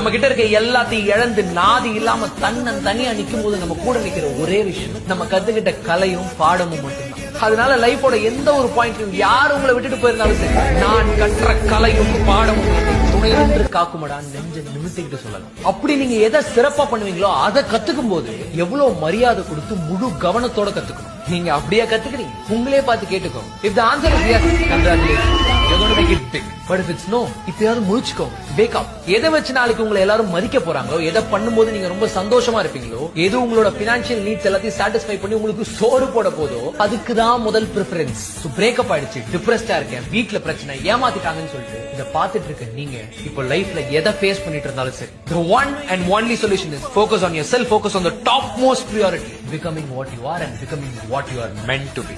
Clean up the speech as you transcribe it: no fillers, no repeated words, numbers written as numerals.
நம்ம கிட்ட இருக்க எல்லாத்தையும் இழந்து நாதி இல்லாம தனியா நிக்கும் போது நம்ம கூட நிக்கிற ஒரே விஷயம் நம்ம கத்துக்கிட்ட கலையும் பாடமும் மட்டும்தான். அதனால லைஃபோட எந்த ஒரு பாயிண்ட்லயும் யார் உங்களை விட்டுட்டு போயிருந்தாலும் சரி, நான் கற்ற கலையும் பாடமும் துணை நின்று காக்குமடா நெஞ்ச நிமித்திக்கிட்டு சொல்லலாம். அப்படி நீங்க எதை சிறப்பா பண்ணுவீங்களோ அதை கத்துக்கும் போது எவ்வளவு மரியாதை கொடுத்து முழு கவனத்தோட கத்துக்கணும். நீங்க அப்படியே கத்துக்கிறீங்க, உங்களே பார்த்து கேட்டுக்கோ. If the answer is yes, congratulations, you're going to make it big. But if it's no, இப்பயாவது முழிச்சுக்கோங்க, wake up. எதை வச்சு நாளைக்கு உங்களை எல்லாரும் மதிக்க போறாங்களோ, எதை பண்ணும்போது நீங்க ரொம்ப சந்தோஷமா இருப்பீங்களோ, எது உங்களோட பினான்சியல் நீட்ஸ் எல்லாத்தையும் சாட்டிஸ்ஃபை பண்ணி உங்களுக்கு சோறு போட போதோ அதுக்கு தான் முதல் ப்ரிஃபரன்ஸ். பிரேக்கப் ஆயிடுச்சு, டிப்ரெஸ்டா இருக்கேன், வீட்ல பிரச்சனை, ஏமாத்திட்டாங்கன்னு சொல்லிட்டு இதை பார்த்துட்டு இருக்க நீங்க இப்போ லைஃப்ல எதை ஃபேஸ் பண்ணிட்டு இருந்தாலும் சரி, the one and only solution is focus on yourself, focus on the topmost priority, becoming what you are and becoming what you are meant to be.